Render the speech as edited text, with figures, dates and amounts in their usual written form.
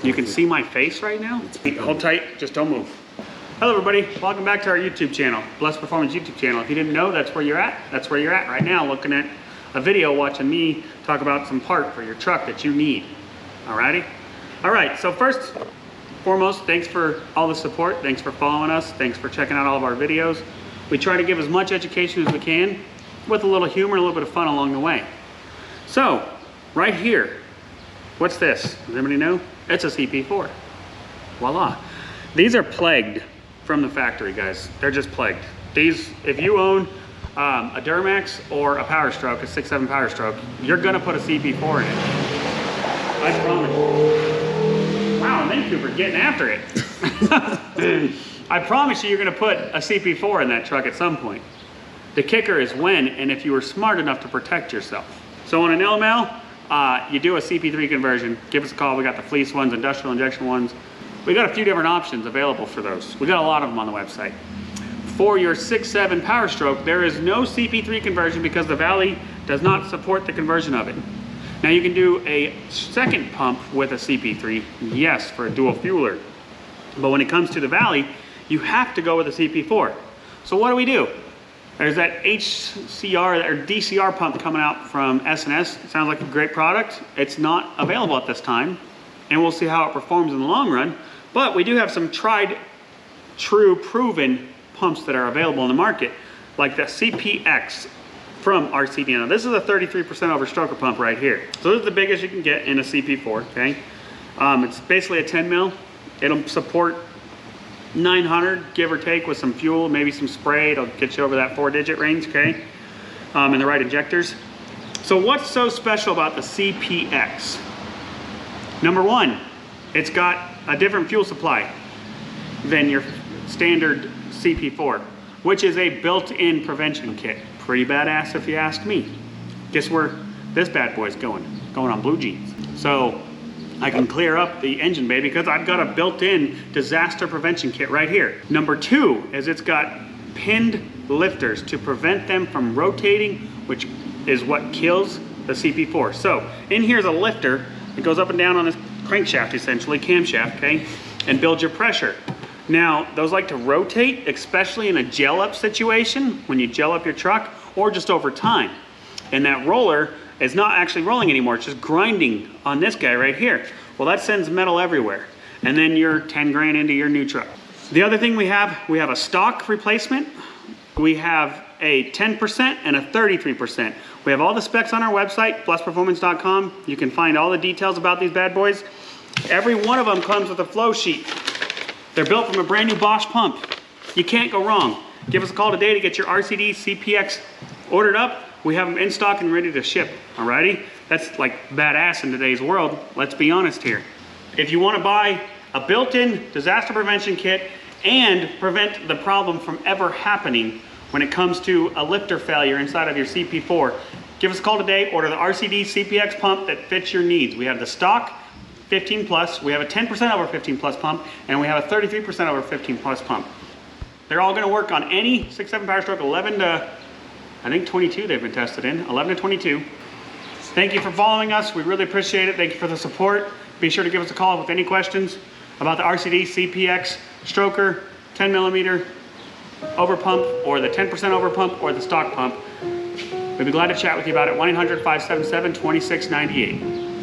You can see my face right now. Hold tight, just don't move. Hello everybody, welcome back to our YouTube channel, Blessed Performance YouTube channel. If you didn't know, that's where you're at. That's where you're at right now, looking at a video, watching me talk about some part for your truck that you need. Alrighty? Alright, so first, foremost, thanks for all the support. Thanks for following us. Thanks for checking out all of our videos. We try to give as much education as we can with a little humor and a little bit of fun along the way. So, right here, what's this? Does anybody know? It's a CP4. Voila. These are plagued from the factory, guys. They're just plagued. These, if you own a Duramax or a Powerstroke, a 6.7 Powerstroke, you're gonna put a CP4 in it. I promise. Wow, and then Cooper getting after it. I promise you, you're gonna put a CP4 in that truck at some point. The kicker is when and if you were smart enough to protect yourself. So on an LML, you do a CP3 conversion. Give us a call. We got the fleece ones, industrial injection ones. We got a few different options available for those. We got a lot of them on the website. For your 6.7 Powerstroke, there is no CP3 conversion because the Valley does not support the conversion of it. Now you can do a second pump with a CP3, yes, for a dual fueler. But when it comes to the Valley, you have to go with a CP4. So what do? There's that HCR or DCR pump coming out from S&S. It sounds like a great product. It's not available at this time, and we'll see how it performs in the long run. But we do have some tried, true, proven pumps that are available in the market, like the CPX from RCD. Now this is a 33% overstroker pump right here. So this is the biggest you can get in a CP4, okay? It's basically a 10 mil. It'll support 900, give or take, with some fuel, maybe some spray. It'll get you over that 4-digit range, okay? And the right injectors. So what's so special about the CPX? Number one, it's got a different fuel supply than your standard CP4, which is a built-in prevention kit. Pretty badass if you ask me. Guess where this bad boy's going? Going on blue jeans. So I can clear up the engine bay because I've got a built-in disaster prevention kit right here. Number two is it's got pinned lifters to prevent them from rotating, which is what kills the CP4. So in here's a lifter that goes up and down on this crankshaft, essentially, camshaft, okay, and builds your pressure. Now, those like to rotate, especially in a gel up situation, when you gel up your truck, or just over time. And that roller is not actually rolling anymore, it's just grinding on this guy right here. Well, that sends metal everywhere. And then you're 10 grand into your new truck. The other thing we have a stock replacement. We have a 10% and a 33%. We have all the specs on our website, blessedperformance.com. You can find all the details about these bad boys. Every one of them comes with a flow sheet. They're built from a brand new Bosch pump. You can't go wrong. Give us a call today to get your RCD CPX ordered up. We have them in stock and ready to ship, alrighty? That's like badass in today's world, let's be honest here. If you wanna buy a built-in disaster prevention kit and prevent the problem from ever happening when it comes to a lifter failure inside of your CP4, give us a call today, order the RCD CPX pump that fits your needs. We have the stock 15 plus, we have a 10% over 15 plus pump, and we have a 33% over 15 plus pump. They're all gonna work on any 6.7 Powerstroke 11 to, I think 22 they've been tested in, 11 to 22. Thank you for following us, we really appreciate it. Thank you for the support. Be sure to give us a call with any questions about the RCD CPX stroker, 10 millimeter over pump, or the 10% over pump, or the stock pump. We'd be glad to chat with you about it. 1-800-577-2698.